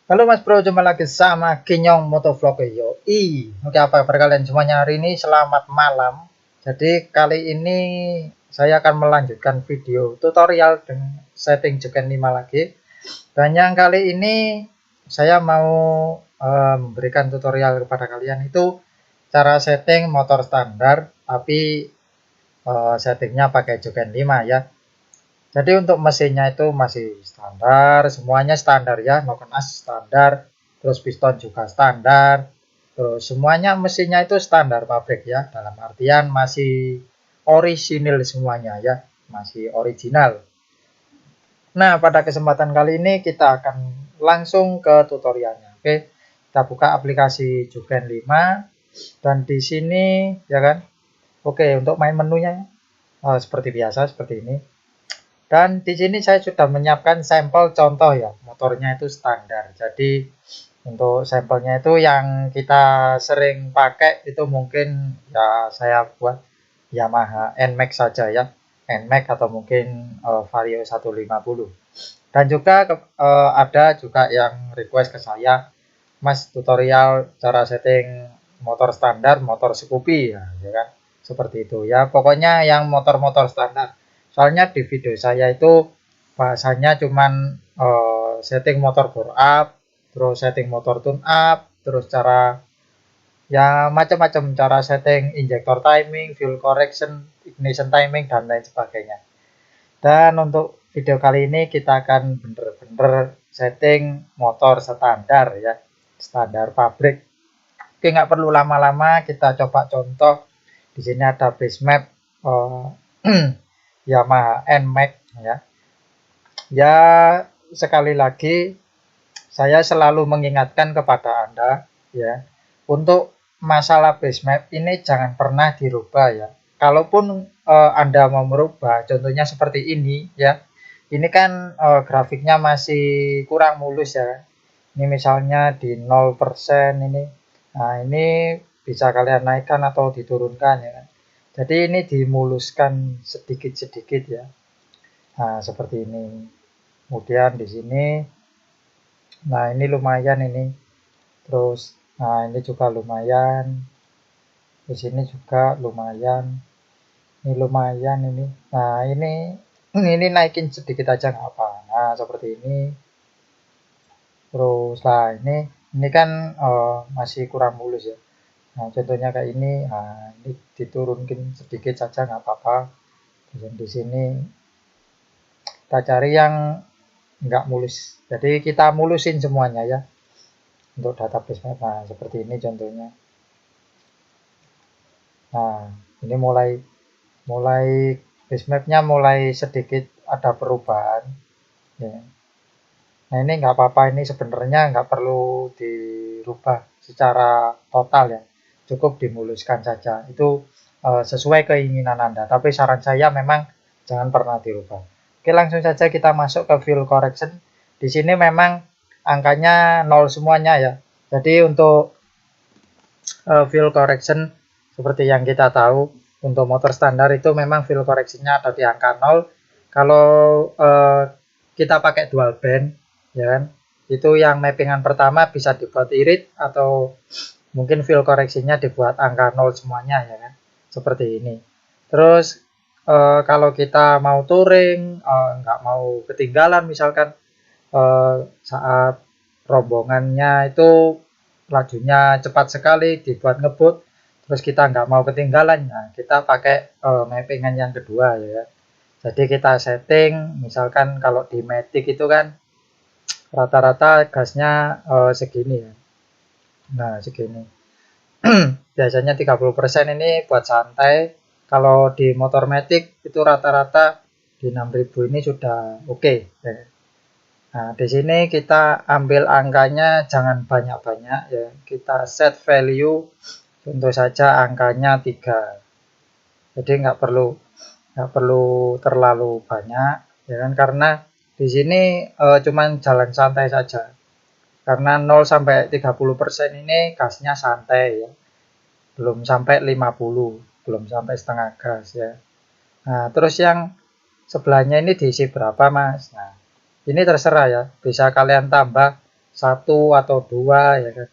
Halo Mas Bro, jumpa lagi sama Kinyong Motovlog Yoi. Oke, apa kabar kalian semuanya hari ini? Selamat malam. Jadi kali ini saya akan melanjutkan video tutorial dengan setting Juken 5 lagi. Dan yang kali ini saya mau memberikan tutorial kepada kalian itu cara setting motor standar, tapi settingnya pakai Juken 5 ya. Jadi untuk mesinnya itu masih standar, semuanya standar ya, noken as standar, terus piston juga standar, terus semuanya mesinnya itu standar pabrik ya, dalam artian masih orisinil semuanya ya, masih original. Nah, pada kesempatan kali ini kita akan langsung ke tutorialnya. Oke, kita buka aplikasi Juken 5 dan di sini ya kan. Oke, untuk main menunya seperti biasa seperti ini. Dan di sini saya sudah menyiapkan sampel contoh ya, motornya itu standar. Jadi untuk sampelnya itu yang kita sering pakai itu mungkin ya saya buat Yamaha NMAX saja ya, NMAX atau mungkin Vario 150. Dan juga ada juga yang request ke saya, Mas tutorial cara setting motor standar, motor Scoopy ya kan, seperti itu ya. Pokoknya yang motor-motor standar. Soalnya di video saya itu bahasanya cuman setting motor bore up, terus setting motor tune up, terus cara ya macam-macam cara setting injector timing, fuel correction, ignition timing dan lain sebagainya. Dan untuk video kali ini kita akan bener-bener setting motor standar ya, standar pabrik. Oke, nggak perlu lama-lama, kita coba contoh. Di sini ada base map Yamaha NMAX ya. Ya, sekali lagi saya selalu mengingatkan kepada Anda ya, untuk masalah base map ini jangan pernah dirubah ya. Kalaupun Anda mau merubah, contohnya seperti ini ya. Ini kan grafiknya masih kurang mulus ya. Ini misalnya di 0% ini. Nah, ini bisa kalian naikkan atau diturunkan ya. Jadi ini dimuluskan sedikit-sedikit ya. Nah, seperti ini. Kemudian di sini, nah ini lumayan ini. Terus, nah ini juga lumayan. Di sini juga lumayan. Ini lumayan ini. Nah ini naikin sedikit aja nggak apa. Nah seperti ini. Terus lah ini kan masih kurang mulus ya. Nah contohnya kayak ini. Nah ini diturunkin sedikit saja nggak apa-apa. Dan di sini kita cari yang nggak mulus. Jadi kita mulusin semuanya ya untuk database map. Nah seperti ini contohnya. Nah ini mulai base mapnya mulai sedikit ada perubahan ya. Nah ini nggak apa-apa, ini sebenarnya nggak perlu dirubah secara total ya, cukup dimuluskan saja. Itu sesuai keinginan Anda, tapi saran saya memang jangan pernah dirubah. Oke, langsung saja kita masuk ke fuel correction. Di sini memang angkanya 0 semuanya ya. Jadi untuk fuel correction seperti yang kita tahu, untuk motor standar itu memang fuel correctionnya ada di angka 0. Kalau kita pakai dual band ya kan, itu yang mappingan pertama bisa dibuat irit atau mungkin fuel correctionnya dibuat angka 0 semuanya ya kan, seperti ini. Terus kalau kita mau touring, nggak mau ketinggalan misalkan saat rombongannya itu lajunya cepat sekali dibuat ngebut, terus kita nggak mau ketinggalan, nah kita pakai mappingan yang kedua ya. Jadi kita setting misalkan kalau di Matic itu kan rata-rata gasnya segini ya. Nah segini. Biasanya 30% ini buat santai. Kalau di motor Matic itu rata-rata di 6000 ini sudah oke ya. Nah, di sini kita ambil angkanya jangan banyak-banyak ya. Kita set value contoh saja angkanya 3. Jadi nggak perlu terlalu banyak ya kan, karena di sini cuman jalan santai saja. Karena 0 sampai 30% ini gasnya santai ya. Belum sampai 50, belum sampai setengah gas ya. Nah, terus yang sebelahnya ini diisi berapa, Mas? Nah, ini terserah ya, bisa kalian tambah 1 atau 2 ya kan,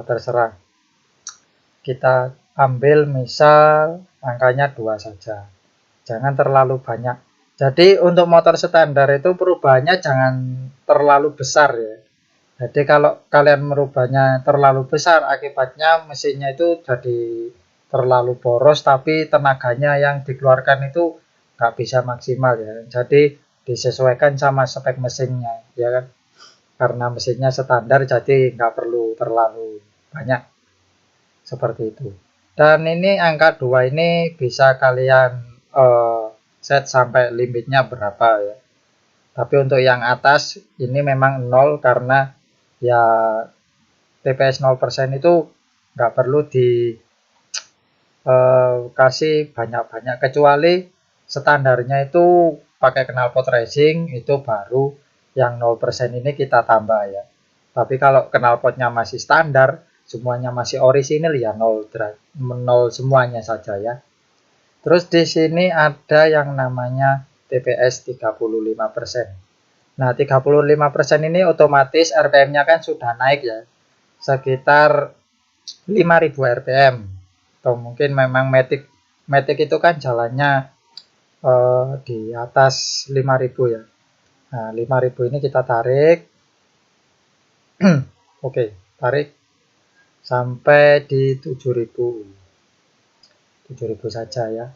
terserah. Kita ambil misal angkanya 2 saja, jangan terlalu banyak. Jadi untuk motor standar itu perubahannya jangan terlalu besar ya. Jadi kalau kalian merubahnya terlalu besar, akibatnya mesinnya itu jadi terlalu boros, tapi tenaganya yang dikeluarkan itu nggak bisa maksimal ya. Jadi disesuaikan sama spek mesinnya ya kan. Karena mesinnya standar, jadi nggak perlu terlalu banyak seperti itu. Dan ini angka 2 ini bisa kalian set sampai limitnya berapa ya. Tapi untuk yang atas ini memang 0 karena ya TPS 0% itu nggak perlu dikasih banyak-banyak, kecuali standarnya itu pakai knalpot racing, itu baru yang 0% ini kita tambah ya. Tapi kalau knalpotnya masih standar, semuanya masih orisinil ya 0 semuanya saja ya. Terus di sini ada yang namanya TPS 35%. Nah, 35% ini otomatis RPM-nya kan sudah naik ya, sekitar 5000 RPM. Atau mungkin memang Matic itu kan jalannya di atas 5000 ya. Nah, 5000 ini kita tarik. Oke, tarik sampai di 7000. 7000 saja ya.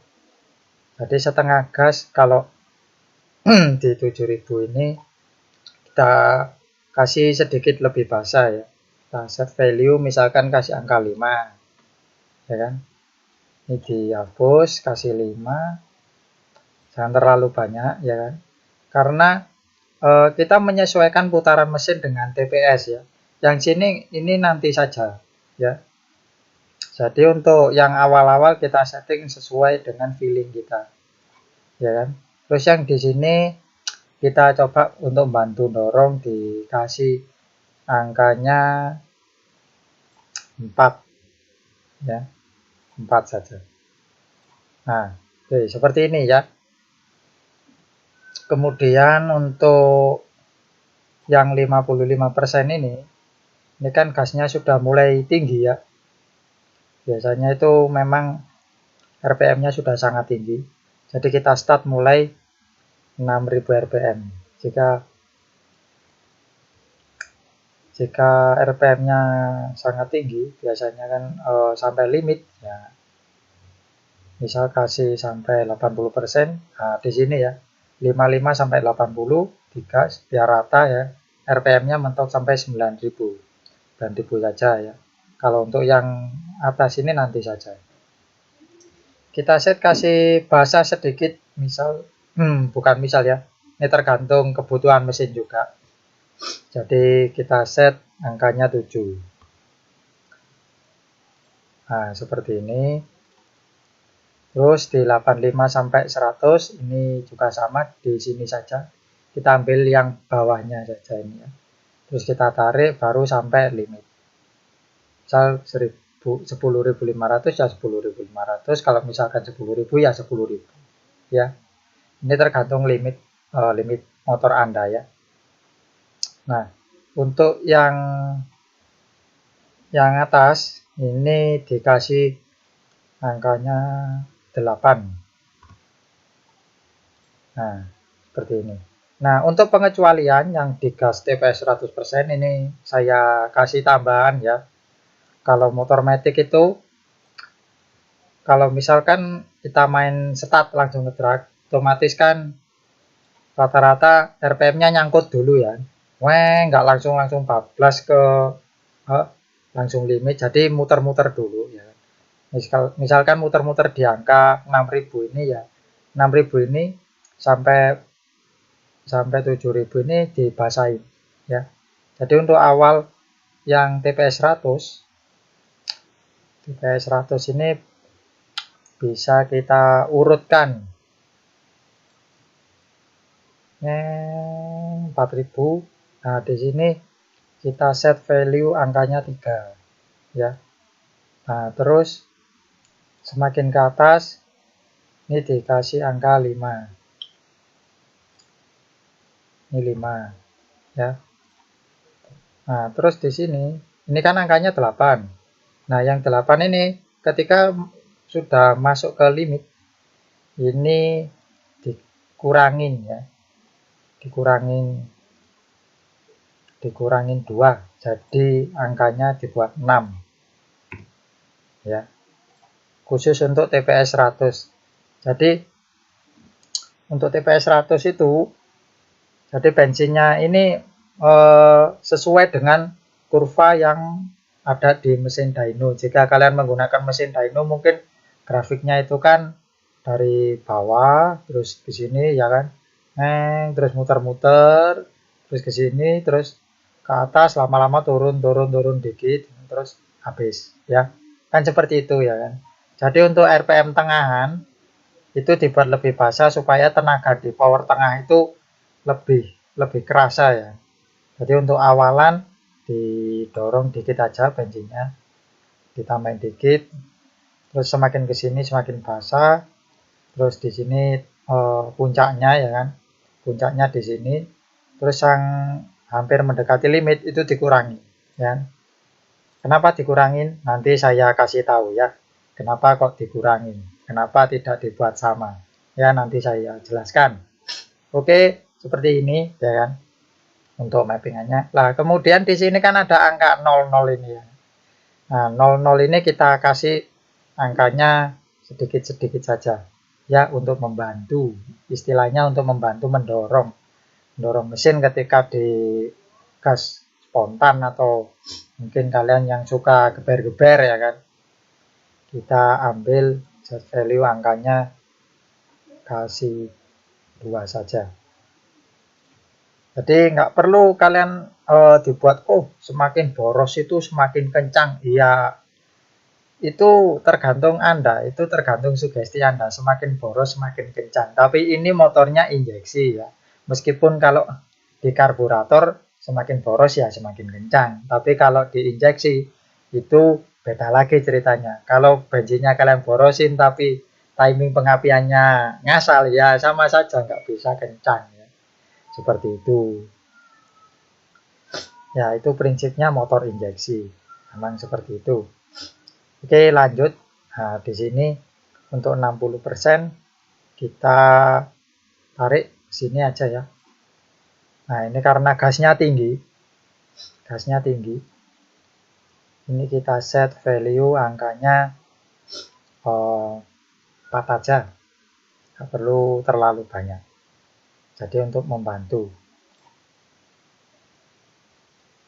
Jadi setengah gas kalau di 7000 ini kita kasih sedikit lebih basah ya. Kita set value misalkan kasih angka 5 ya kan. Ini dihapus, kasih 5, jangan terlalu banyak ya kan. Karena kita menyesuaikan putaran mesin dengan TPS ya. Yang sini ini nanti saja ya. Jadi untuk yang awal-awal kita setting sesuai dengan feeling kita ya kan. Terus yang di sini kita coba untuk bantu dorong, dikasih angkanya 4 ya, 4 saja. Nah, oke, seperti ini ya. Kemudian untuk yang 55% ini kan gasnya sudah mulai tinggi ya. Biasanya itu memang RPM-nya sudah sangat tinggi. Jadi kita start mulai 6000 RPM. Jika RPM-nya sangat tinggi, biasanya kan sampai limit ya. Misal kasih sampai 80%, nah di sini ya 55 sampai 80 digas biar rata ya. RPM-nya mentok sampai 9000. 9000 saja ya. Kalau untuk yang atas ini nanti saja. Kita set kasih basah sedikit, misal bukan misal ya. Ini tergantung kebutuhan mesin juga. Jadi kita set angkanya 7. Nah, seperti ini. Terus di 85 sampai 100 ini juga sama, di sini saja. Kita ambil yang bawahnya saja ini ya. Terus kita tarik baru sampai limit. Misal 10.500 ya 10.500, kalau misalkan 10.000 ya 10.000 ya. Ini tergantung limit motor Anda ya. Nah, untuk yang atas ini dikasih angkanya 8. Nah, seperti ini. Nah, untuk pengecualian yang digas TPS 100% ini saya kasih tambahan ya. Kalau motor Matic itu, kalau misalkan kita main start langsung ngedrag, otomatis kan rata-rata RPM-nya nyangkut dulu ya. Nggak langsung bablas ke langsung limit, jadi muter-muter dulu ya. Misalkan muter-muter di angka 6000 ini ya. 6000 ini sampai 7000 ini dibasahin ya. Jadi untuk awal yang TPS 100 ini bisa kita urutkan 4000. Nah, di sini kita set value angkanya 3 ya. Nah, terus semakin ke atas ini dikasih angka 5. Ini 5 ya. Nah, terus di sini, ini kan angkanya 8. Nah, yang 8 ini ketika sudah masuk ke limit, ini dikurangin ya. Dikurangin 2. Jadi angkanya dibuat 6 ya. Khusus untuk TPS 100. Jadi untuk TPS 100 itu, jadi bensinnya ini sesuai dengan kurva yang ada di mesin dyno. Jika kalian menggunakan mesin dyno, mungkin grafiknya itu kan dari bawah terus ke sini ya kan, terus muter-muter, terus ke sini, terus ke atas, lama-lama turun dikit, terus habis ya kan, seperti itu ya kan. Jadi untuk RPM tengahan itu dibuat lebih basah supaya tenaga di power tengah itu lebih lebih kerasa ya. Jadi untuk awalan didorong dikit aja bensinnya, ditambahin dikit, terus semakin ke sini semakin basah, terus di sini puncaknya ya kan, puncaknya di sini, terus yang hampir mendekati limit itu dikurangi ya. Kenapa dikurangin? Nanti saya kasih tahu ya. Kenapa kok dikurangin? Kenapa tidak dibuat sama? Ya nanti saya jelaskan. Oke, seperti ini ya kan untuk mappingannya. Nah, kemudian di sini kan ada angka 00 ini ya. Nah, 00 ini kita kasih angkanya sedikit-sedikit saja ya, untuk membantu, istilahnya untuk membantu mendorong mesin ketika di gas spontan, atau mungkin kalian yang suka geber-geber ya kan, kita ambil set value angkanya kasih 2 saja. Jadi nggak perlu kalian dibuat semakin boros itu semakin kencang. Iya, itu tergantung Anda, itu tergantung sugesti Anda, semakin boros semakin kencang. Tapi ini motornya injeksi ya. Meskipun kalau di karburator semakin boros ya semakin kencang. Tapi kalau diinjeksi itu beda lagi ceritanya. Kalau bensinnya kalian borosin tapi timing pengapiannya ngasal ya sama saja nggak bisa kencang ya. Seperti itu. Ya, itu prinsipnya motor injeksi. Memang seperti itu. Oke, lanjut. Nah, di sini untuk 60% kita tarik sini aja ya. Nah, ini karena gasnya tinggi. Gasnya tinggi. Ini kita set value angkanya 4 aja. Nggak perlu terlalu banyak. Jadi untuk membantu.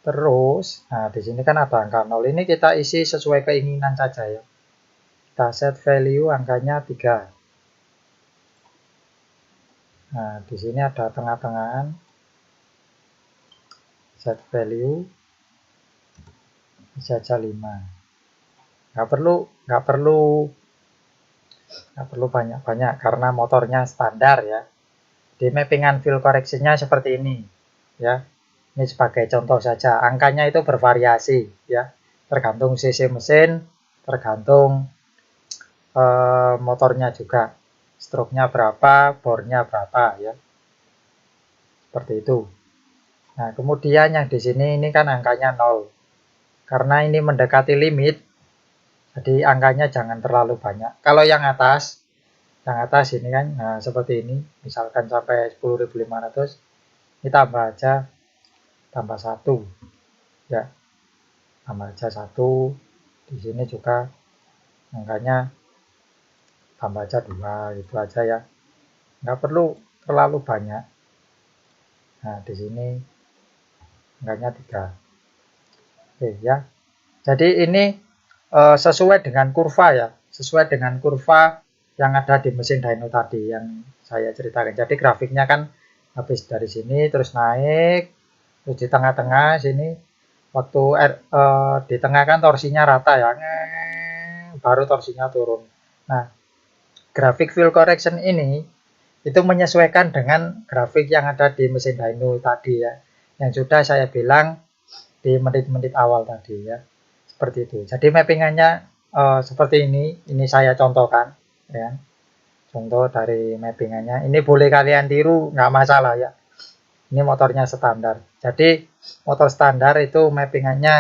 Terus, nah di sini kan ada angka 0. Ini kita isi sesuai keinginan saja ya. Kita set value angkanya 3. Nah, di sini ada tengah-tengahan. Set value saja 5. Nggak perlu banyak-banyak karena motornya standar ya. Di mappingan field correction-nya seperti ini ya. Ini sebagai contoh saja. Angkanya itu bervariasi ya. Tergantung cc mesin, tergantung motornya juga. Stroke-nya berapa, bore-nya berapa ya. Seperti itu. Nah, kemudian yang di sini ini kan angkanya 0. Karena ini mendekati limit, jadi angkanya jangan terlalu banyak. Kalau yang atas ini kan, nah seperti ini, misalkan sampai 10.500, ini tambah aja, tambah 1 ya, tambah aja 1. Di sini juga angkanya tambah aja 2, gitu aja ya, nggak perlu terlalu banyak. Nah, di sini angkanya 3. Oke ya, jadi ini sesuai dengan kurva ya, sesuai dengan kurva yang ada di mesin dyno tadi yang saya ceritakan. Jadi grafiknya kan habis dari sini terus naik, terus di tengah-tengah sini waktu di tengah kan torsinya rata ya, baru torsinya turun. Nah, grafik field correction ini itu menyesuaikan dengan grafik yang ada di mesin dyno tadi ya, yang sudah saya bilang di menit-menit awal tadi ya. Seperti itu. Jadi mappingannya seperti ini saya contohkan ya. Contoh dari mappingannya. Ini boleh kalian tiru, nggak masalah ya. Ini motornya standar. Jadi motor standar itu mappingannya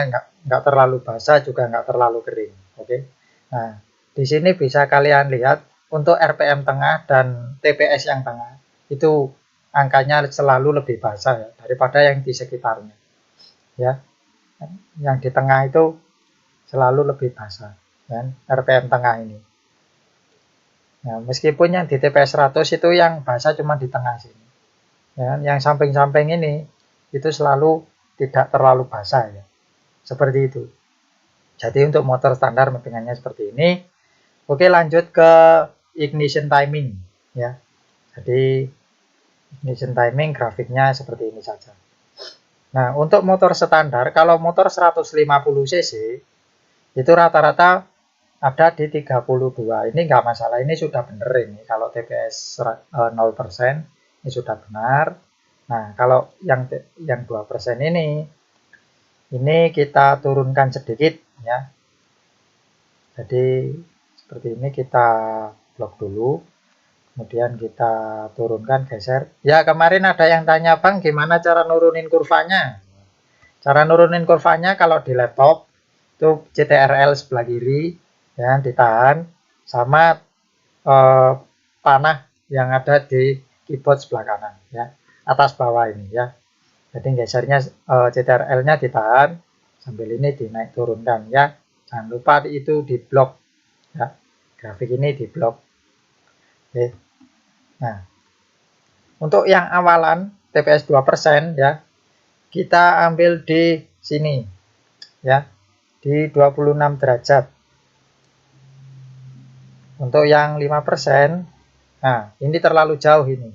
nggak terlalu basah juga nggak terlalu kering. Oke. Nah, di sini bisa kalian lihat untuk RPM tengah dan TPS yang tengah itu angkanya selalu lebih basah ya, daripada yang di sekitarnya. Ya, yang di tengah itu selalu lebih basah. Dan RPM tengah ini. Nah, meskipun yang di TPS 100 itu yang basah cuma di tengah sini. Ya, yang samping-samping ini itu selalu tidak terlalu basah ya. Seperti itu. Jadi untuk motor standar mappingannya seperti ini. Oke, lanjut ke ignition timing ya. Jadi ignition timing grafiknya seperti ini saja. Nah, untuk motor standar kalau motor 150 cc itu rata-rata ada di 32. Ini enggak masalah, ini sudah benar ini. Kalau TPS 0% ini sudah benar. Nah, kalau yang 2% ini kita turunkan sedikit ya. Jadi seperti ini kita blok dulu. Kemudian kita turunkan, geser. Ya, kemarin ada yang tanya, Bang, gimana cara nurunin kurvanya? Cara nurunin kurvanya kalau di laptop itu CTRL sebelah kiri ya, ditahan sama panah yang ada di keyboard sebelah kanan ya, atas bawah ini ya. Jadi gesernya CTRL-nya ditahan sambil ini dinaik turunkan ya. Jangan lupa itu di blok ya. Grafik ini di blok. Oke. Nah, untuk yang awalan TPS 2% ya, kita ambil di sini ya, di 26 derajat. Untuk yang 5%, nah ini terlalu jauh ini.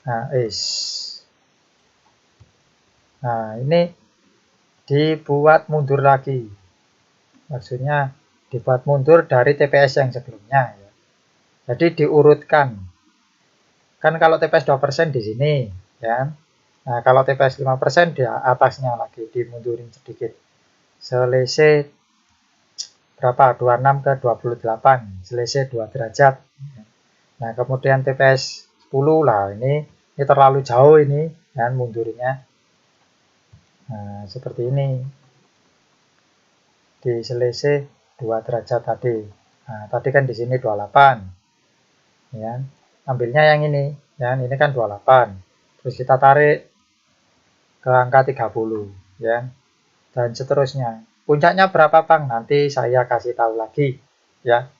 Nah, ini dibuat mundur lagi. Maksudnya dibuat mundur dari TPS yang sebelumnya ya. Jadi diurutkan. Kan kalau TPS 2% di sini ya. Nah, kalau TPS 5% di atasnya lagi dimundurin sedikit. Selisih berapa? 26 ke 28, selisih 2 derajat. Nah, kemudian TPS 10 lah, ini terlalu jauh ini dan mundurnya. Nah, seperti ini. Di selisih 2 derajat tadi. Nah, tadi kan di sini 28. Ya. Ambilnya yang ini, ya. Ini kan 28. Terus kita tarik ke angka 30, ya. Dan seterusnya. Puncaknya berapa, Bang? Nanti saya kasih tahu lagi, ya.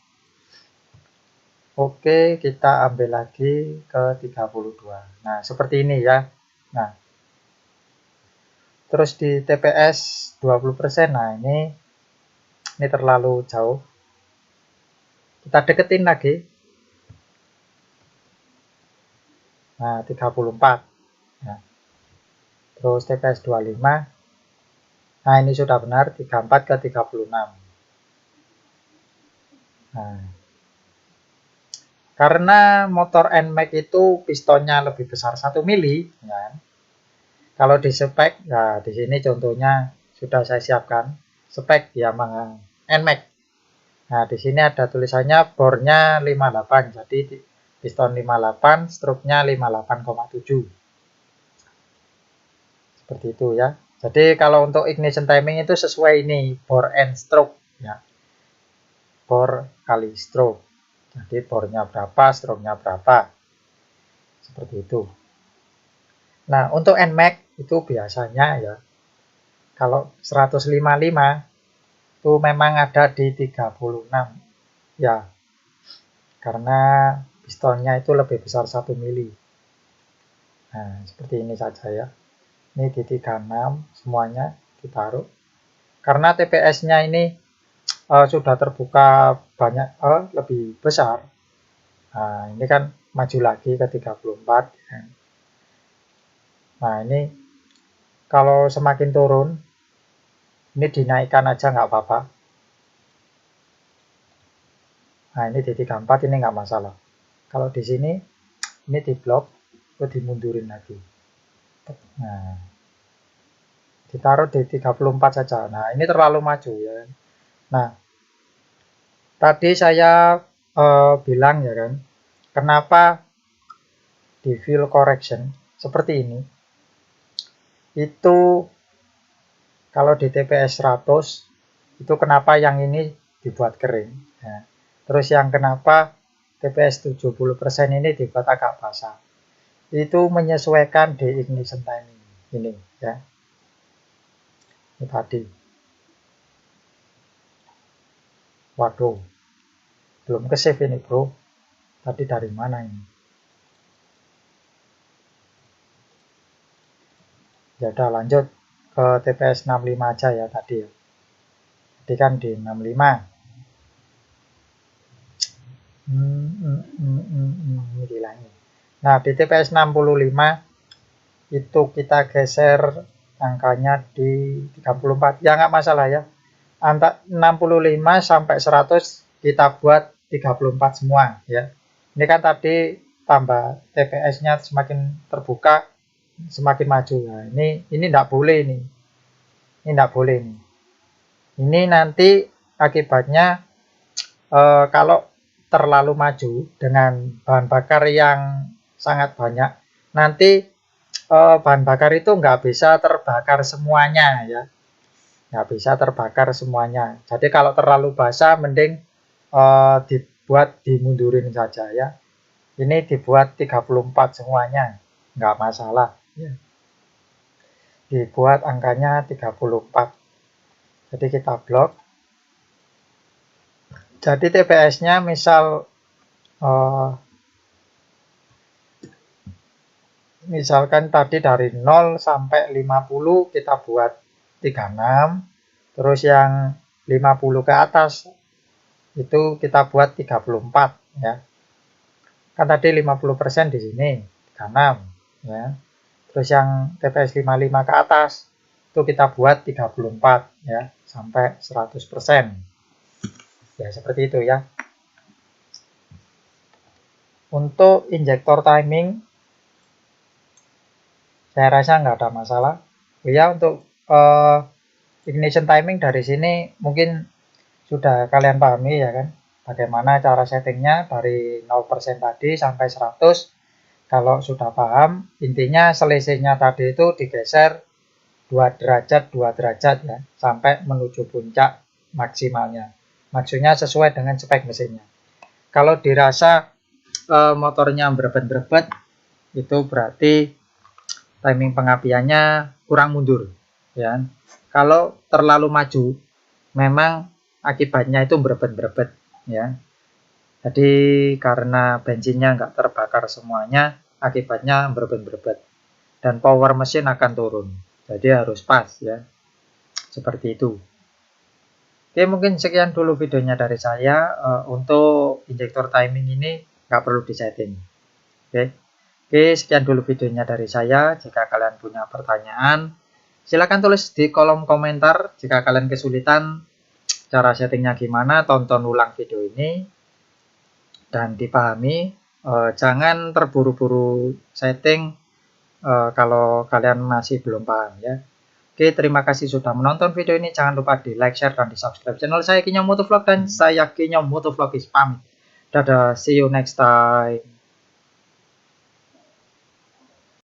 Oke, kita ambil lagi ke 32. Nah, seperti ini ya. Nah, terus di TPS 20%. Nah, ini terlalu jauh. Kita deketin lagi. Nah, 34. Ya. Terus TPS 25. Nah, ini sudah benar, 34 ke 36. Nah, karena motor NMAX itu pistonnya lebih besar 1 mili, ya. Kalau di spek, ya di sini contohnya sudah saya siapkan spek Yamaha NMAX. Nah, di sini ada tulisannya bornya 58, jadi piston 58, stroke-nya 58,7. Seperti itu ya. Jadi kalau untuk ignition timing itu sesuai ini, bore and stroke ya. Bore kali stroke. Jadi bornya berapa, stroke-nya berapa. Seperti itu. Nah, untuk NMAX itu biasanya ya, kalau 155 itu memang ada di 36 ya. Karena pistonnya itu lebih besar 1 mili. Nah, seperti ini saja ya. Ini di 36 semuanya ditaruh. Karena TPS-nya ini sudah terbuka banyak lebih besar. Nah, ini kan maju lagi ke 34. Nah, ini kalau semakin turun, ini dinaikkan aja nggak apa-apa. Nah, ini di 34 ini nggak masalah. Kalau di sini, ini di blok, itu dimundurin lagi. Nah, ditaruh di 34 saja. Nah, ini terlalu maju ya. Nah, tadi saya bilang ya kan, kenapa di fill correction seperti ini, itu kalau di TPS 100 itu kenapa yang ini dibuat kering. Nah, terus yang kenapa TPS 70% ini dibuat agak basah. Itu menyesuaikan di ignition timing ini ya. Ini tadi. Waduh. Belum ke save ini, Bro. Tadi dari mana ini? Ya udah lanjut ke TPS 65 aja ya tadi ya. Tadi kan di 65. Ini dilangi. Nah, di TPS 65 itu kita geser angkanya di 34. Ya nggak masalah ya. Antara 65 sampai 100 kita buat 34 semua ya. Ini kan tadi tambah TPS-nya semakin terbuka semakin maju. Nah, ini enggak boleh ini. Ini enggak boleh ini. Ini nanti akibatnya kalau terlalu maju dengan bahan bakar yang sangat banyak, nanti bahan bakar itu nggak bisa terbakar semuanya ya. Nggak bisa terbakar semuanya. Jadi kalau terlalu basah mending dibuat dimundurin saja ya. Ini dibuat 34 semuanya, nggak masalah. Ya. Dibuat angkanya 34. Jadi kita blok. Jadi TPS-nya misal misalkan tadi dari 0 sampai 50 kita buat 36. Terus yang 50 ke atas itu kita buat 34 ya. Kan tadi 50% di sini 36 ya. Terus yang TPS 55 ke atas itu kita buat 34 ya sampai 100%. Ya seperti itu ya. Untuk injektor timing saya rasa nggak ada masalah. Ya untuk ignition timing dari sini mungkin sudah kalian pahami ya kan. Bagaimana cara settingnya dari 0% tadi sampai 100. Kalau sudah paham, intinya selisihnya tadi itu digeser 2 derajat ya sampai menuju puncak maksimalnya. Maksudnya sesuai dengan spek mesinnya. Kalau dirasa motornya berebet-berebet, itu berarti timing pengapiannya kurang mundur. Ya. Kalau terlalu maju, memang akibatnya itu berebet-berebet. Ya. Jadi karena bensinnya nggak terbakar semuanya, akibatnya berebet-berebet. Dan power mesin akan turun. Jadi harus pas ya. Seperti itu. Oke, mungkin sekian dulu videonya dari saya. Untuk injektor timing ini nggak perlu disetting. Oke, sekian dulu videonya dari saya. Jika kalian punya pertanyaan, silakan tulis di kolom komentar. Jika kalian kesulitan cara settingnya gimana, tonton ulang video ini dan dipahami. Jangan terburu-buru setting kalau kalian masih belum paham ya. Oke, terima kasih sudah menonton video ini. Jangan lupa di like, share, dan di subscribe channel saya Kinyo Motovlog, dan saya Kinyo Motovlog is pamit. Dadah, see you next time.